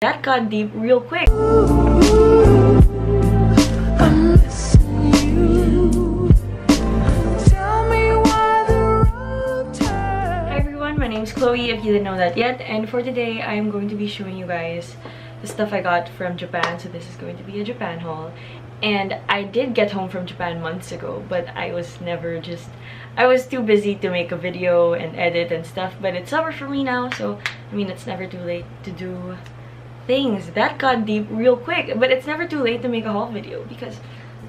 That got deep real quick. Hi everyone, my name is Chloe if you didn't know that yet, and for today I'm going to be showing you guys the stuff I got from Japan. So this is going to be a Japan haul, and I did get home from Japan months ago, but I was too busy to make a video and edit and stuff. But it's summer for me now, so I mean, it's never too late to do things. That got deep real quick, but it's never too late to make a haul video, because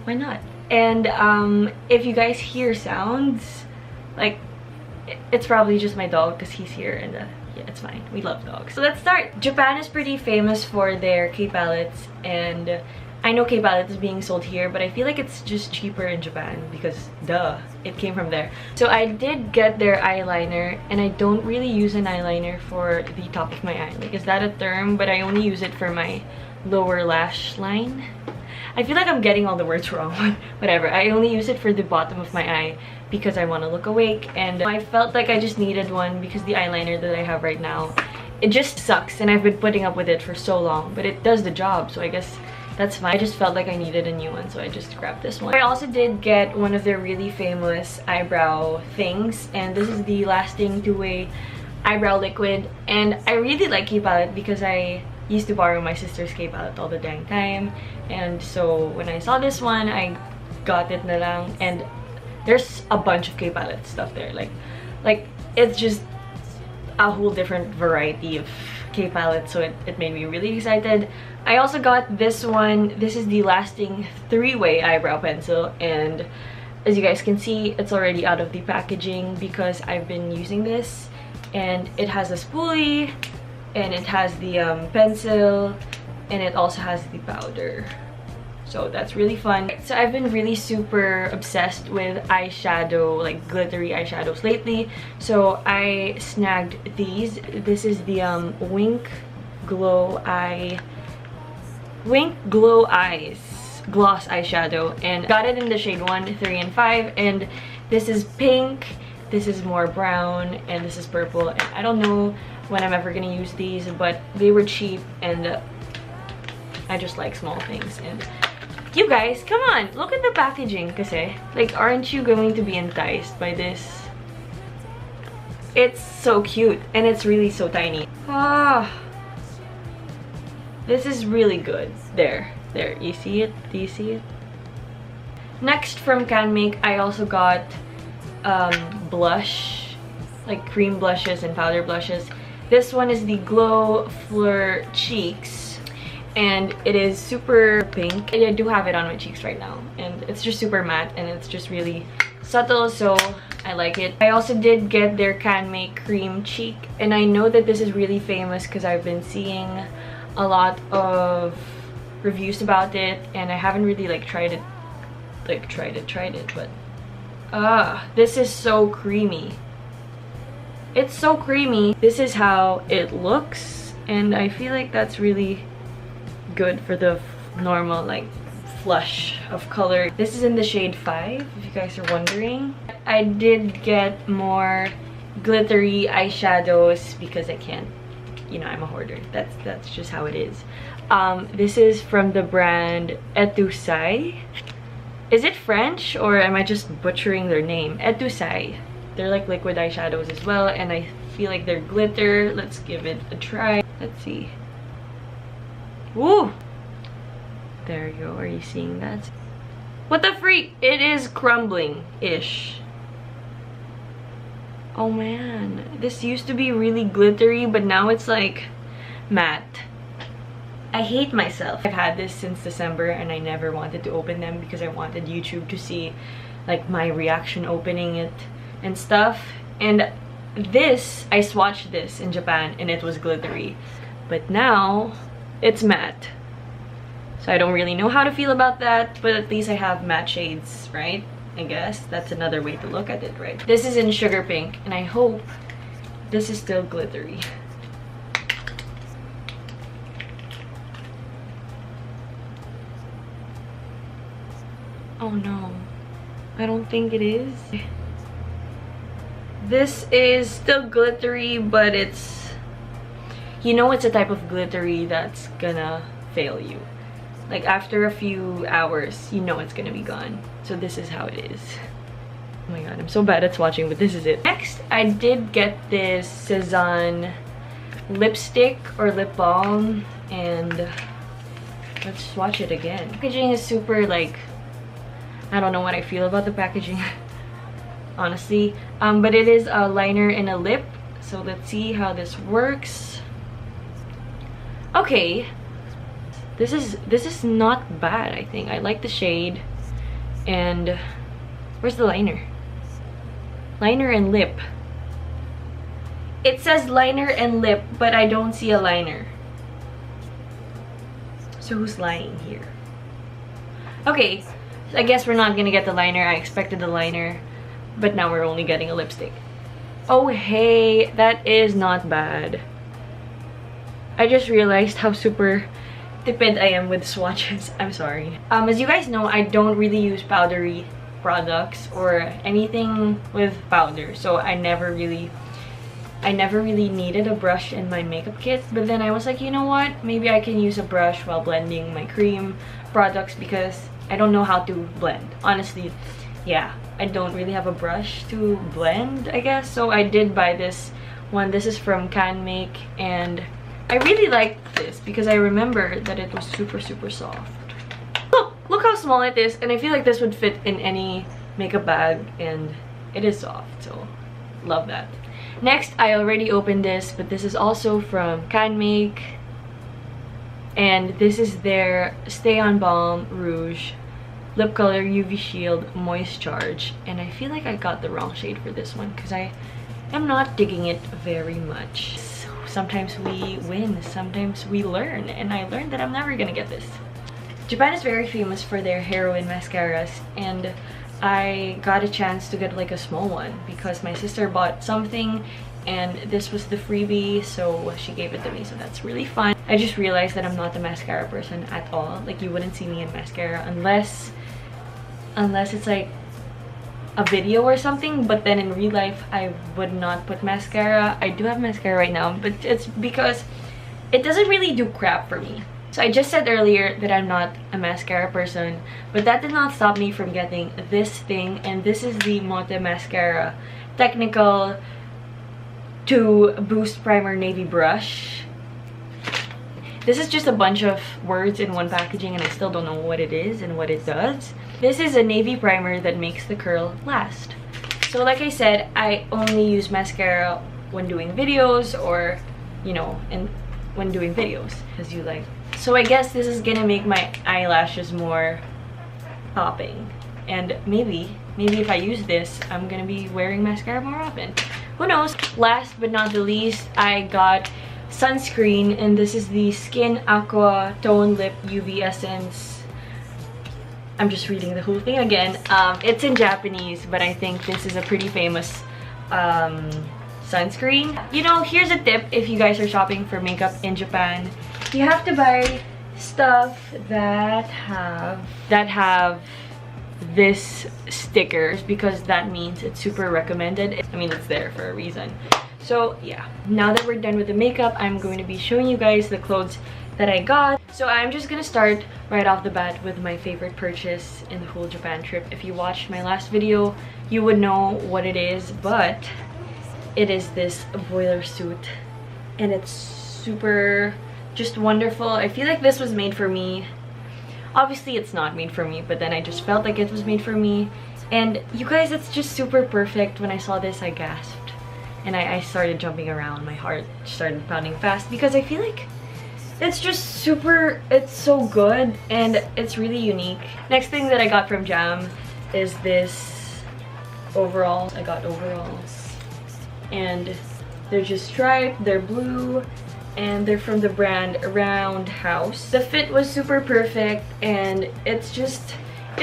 why not? And if you guys hear sounds, like, it's probably just my dog because he's here, and yeah, it's fine, we love dogs. So let's start. Japan is pretty famous for their K-palettes, and I know K-palette is being sold here, but I feel like it's just cheaper in Japan because duh, it came from there. So I did get their eyeliner, and I don't really use an eyeliner for the top of my eye. Like, is that a term? But I only use it for my lower lash line. I feel like I'm getting all the words wrong, whatever. I only use it for the bottom of my eye because I want to look awake, and I felt like I just needed one because the eyeliner that I have right now, it just sucks, and I've been putting up with it for so long, but it does the job, so I guess that's fine. I just felt like I needed a new one, so I just grabbed this one. I also did get one of their really famous eyebrow things, and this is the Lasting Two-Way Eyebrow Liquid. And I really like K-palette because I used to borrow my sister's K-palette all the dang time, and so when I saw this one, I got it na lang. And there's a bunch of K-palette stuff there. Like it's just a whole different variety of K-palette, so it made me really excited. I also got this one. This is the Lasting Three-Way Eyebrow Pencil, and as you guys can see, it's already out of the packaging because I've been using this. And it has a spoolie, and it has the pencil, and it also has the powder. So that's really fun. So I've been really super obsessed with eyeshadow, like glittery eyeshadows lately. So I snagged these. This is the Wink Glow Eyes gloss eyeshadow, and got it in the shade 1, 3, and 5. And this is pink, this is more brown, and this is purple. And I don't know when I'm ever gonna use these, but they were cheap, and I just like small things. And you guys, come on, look at the packaging kasi. Like, aren't you going to be enticed by this? It's so cute, and it's really so tiny. This is really good. There, you see it? Do you see it? Next, from Canmake, I also got blush, like cream blushes and powder blushes. This one is the Glow Fleur Cheeks, and it is super pink. I do have it on my cheeks right now, and it's just super matte, and it's just really subtle, so I like it. I also did get their Canmake Cream Cheek, and I know that this is really famous because I've been seeing a lot of reviews about it, and I haven't really like tried it, but this is so creamy. It's so creamy. This is how it looks, and I feel like that's really good for the normal like flush of color. This is in the shade 5, if you guys are wondering. I did get more glittery eyeshadows because I can't, you know, I'm a hoarder. That's just how it is. This is from the brand Etusai. Is it French, or am I just butchering their name? Etusai. They're like liquid eyeshadows as well, and I feel like they're glitter. Let's give it a try. Let's see. Woo! There you go. Are you seeing that? What the freak? It is crumbling-ish. Oh man, this used to be really glittery, but now it's like matte. I hate myself. I've had this since December, and I never wanted to open them because I wanted YouTube to see like my reaction opening it and stuff. And this, I swatched this in Japan, and it was glittery, but now it's matte. So I don't really know how to feel about that, but at least I have matte shades, right? I guess that's another way to look at it, right? This is in Sugar Pink, and I hope this is still glittery. Oh no, I don't think it is. This is still glittery, but it's you know it's a type of glittery that's gonna fail you. Like after a few hours, you know it's gonna be gone. So this is how it is. Oh my god, I'm so bad at swatching, but this is it. Next, I did get this Hizon lipstick or lip balm, and let's swatch it again. Packaging is super, like, I don't know what I feel about the packaging honestly, but it is a liner and a lip, so let's see how this works. Okay, this is not bad. I think I like the shade. And where's the liner? Liner and lip. It says liner and lip, but I don't see a liner. So who's lying here? Okay, I guess we're not gonna get the liner. I expected the liner, but now we're only getting a lipstick. Oh hey, that is not bad. I just realized how super tipid I am with swatches. I'm sorry. As you guys know, I don't really use powdery products or anything with powder, so I never really needed a brush in my makeup kit. But then I was like, you know what, maybe I can use a brush while blending my cream products, because I don't know how to blend, honestly. Yeah, I don't really have a brush to blend, I guess. So I did buy this one. This is from Canon, and I really like this because I remember that it was super soft. Look how small it is, and I feel like this would fit in any makeup bag, and it is soft, so love that. Next, I already opened this, but this is also from Canon, and this is their Stay On Balm Rouge Lip Color UV Shield Moist Charge, and I feel like I got the wrong shade for this one because I am not digging it very much. Sometimes we win, sometimes we learn, and I learned that I'm never gonna get this. Japan is very famous for their heroin mascaras, and I got a chance to get like a small one because my sister bought something and this was the freebie, so she gave it to me, so that's really fun. I just realized that I'm not a mascara person at all. Like, you wouldn't see me in mascara unless it's like a video or something, but then in real life I would not put mascara. I do have mascara right now, but it's because it doesn't really do crap for me. So I just said earlier that I'm not a mascara person, but that did not stop me from getting this thing, and this is the Mote Mascara Technical to Boost Primer Navy Brush. This is just a bunch of words in one packaging, and I still don't know what it is and what it does. This is a navy primer that makes the curl last. So like I said, I only use mascara when doing videos, or, you know, when doing videos, because you like. So I guess this is gonna make my eyelashes more popping, and maybe if I use this, I'm gonna be wearing mascara more often. Who knows? Last but not the least, I got sunscreen, and this is the Skin Aqua Tone Lip UV Essence. I'm just reading the whole thing again. It's in Japanese, but I think this is a pretty famous sunscreen. You know, here's a tip if you guys are shopping for makeup in Japan. You have to buy stuff that have this stickers, because that means it's super recommended. I mean, it's there for a reason. So yeah, now that we're done with the makeup, I'm going to be showing you guys the clothes that I got. So I'm just gonna start right off the bat with my favorite purchase in the whole Japan trip. If you watched my last video, you would know what it is, but it is this boiler suit, and it's super just wonderful. I feel like this was made for me. Obviously it's not made for me, but then I just felt like it was made for me. And you guys, it's just super perfect. When I saw this, I gasped, and I started jumping around. My heart started pounding fast because I feel like it's just super, it's so good, and it's really unique. Next thing that I got from Jam is this overalls. I got overalls, and they're just striped, they're blue, and they're from the brand Roundhouse. The fit was super perfect, and it's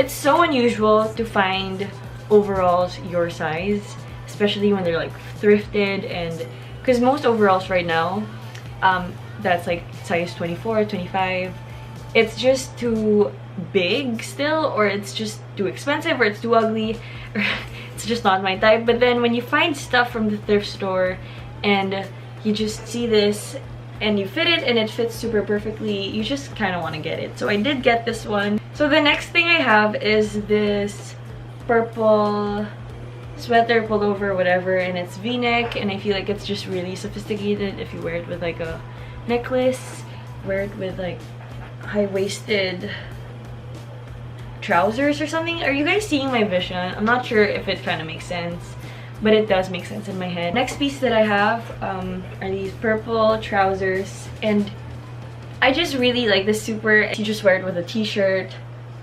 so unusual to find overalls your size, especially when they're like thrifted, and because most overalls right now that's like size 24, 25, it's just too big still, or it's just too expensive, or it's too ugly, or it's just not my type. But then when you find stuff from the thrift store and you just see this and you fit it and it fits super perfectly, you just kind of want to get it. So I did get this one. So the next thing I have is this purple sweater, pullover, whatever, and it's v-neck, and I feel like it's just really sophisticated if you wear it with like a necklace, wear it with like high-waisted trousers or something. Are you guys seeing my vision? I'm not sure if it kind of makes sense, but it does make sense in my head. Next piece that I have are these purple trousers, and I just really like this super. You just wear it with a t-shirt,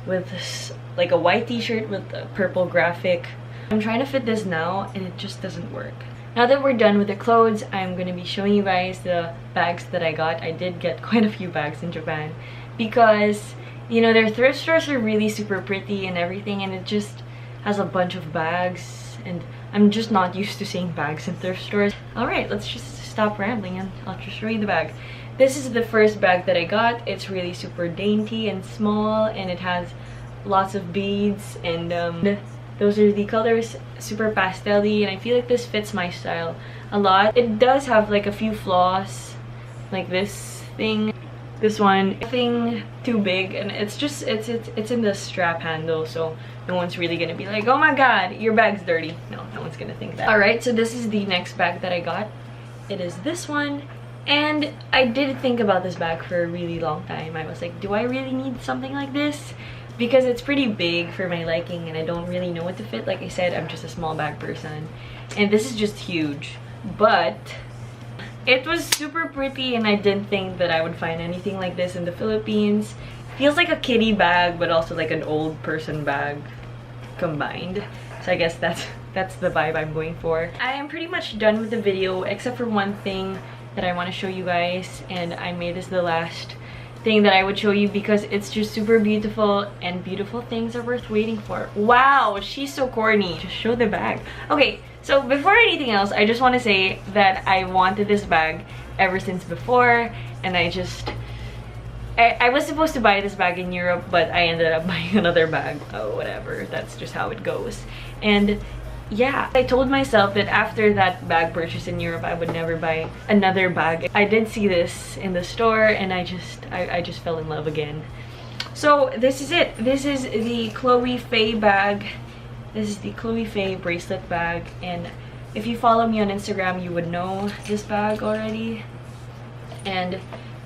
with this, like a white t-shirt with a purple graphic. I'm trying to fit this now and it just doesn't work. Now that we're done with the clothes, I'm gonna be showing you guys the bags that I got. I did get quite a few bags in Japan because, you know, their thrift stores are really super pretty and everything, and it just has a bunch of bags, and I'm just not used to seeing bags in thrift stores. Alright, let's just stop rambling and I'll just show you the bag. This is the first bag that I got. It's really super dainty and small, and it has lots of beads, and those are the colors, super pastel-y, and I feel like this fits my style a lot. It does have like a few flaws, like this thing. This one, nothing too big, and it's just it's in the strap handle, so no one's really gonna be like, oh my god, your bag's dirty. No one's gonna think that. Alright, so this is the next bag that I got. It is this one, and I did think about this bag for a really long time. I was like, do I really need something like this? Because it's pretty big for my liking and I don't really know what to fit. Like I said, I'm just a small bag person, and this is just huge, but it was super pretty, and I didn't think that I would find anything like this in the Philippines. Feels like a kiddie bag, but also like an old person bag combined. So I guess that's the vibe I'm going for. I am pretty much done with the video, except for one thing that I want to show you guys, and I made this the last thing that I would show you because it's just super beautiful, and beautiful things are worth waiting for. Wow, she's so corny. Just show the bag. Okay, so before anything else, I just want to say that I wanted this bag ever since before, and I was supposed to buy this bag in Europe, but I ended up buying another bag. Oh, whatever, that's just how it goes. And yeah, I told myself that after that bag purchase in Europe, I would never buy another bag. I did see this in the store, and I just fell in love again. So this is it. This is the Chloe Faye bag. This is the Chloe Faye bracelet bag, and if you follow me on Instagram, you would know this bag already. And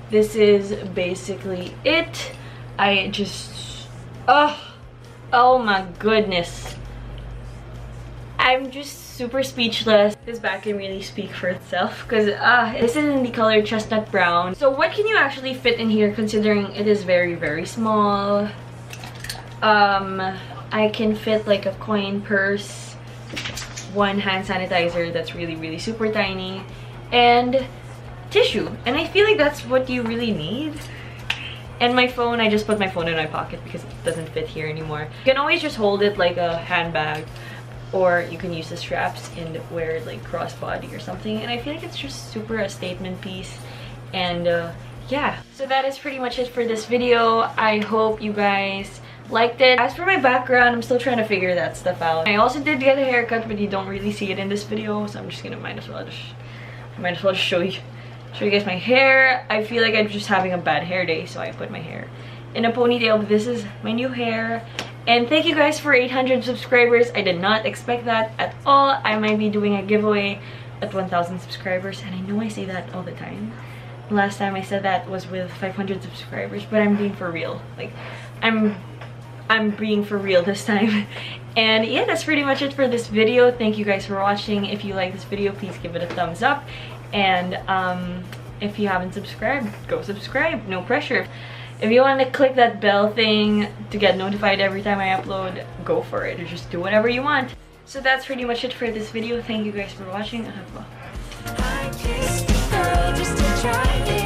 this is basically it. I just, oh my goodness. I'm just super speechless. This bag can really speak for itself because this is in the color chestnut brown. So what can you actually fit in here, considering it is very, very small? I can fit like a coin purse, one hand sanitizer that's really, really super tiny, and tissue. And I feel like that's what you really need. And my phone, I just put my phone in my pocket because it doesn't fit here anymore. You can always just hold it like a handbag, or you can use the straps and wear it like crossbody or something, and I feel like it's just super a statement piece. And yeah, so that is pretty much it for this video. I hope you guys liked it. As for my background, I'm still trying to figure that stuff out. I also did get a haircut, but you don't really see it in this video, so I'm just gonna might as well just show you guys my hair. I feel like I'm just having a bad hair day, so I put my hair in a ponytail, but this is my new hair. And thank you guys for 800 subscribers. I did not expect that at all. I might be doing a giveaway at 1,000 subscribers, and I know I say that all the time. Last time I said that was with 500 subscribers, but I'm being for real. Like, I'm being for real this time. And yeah, that's pretty much it for this video. Thank you guys for watching. If you like this video, please give it a thumbs up. And if you haven't subscribed, go subscribe. No pressure. If you want to click that bell thing to get notified every time I upload, go for it, or just do whatever you want. So that's pretty much it for this video. Thank you guys for watching. I kissed a girl just to try it.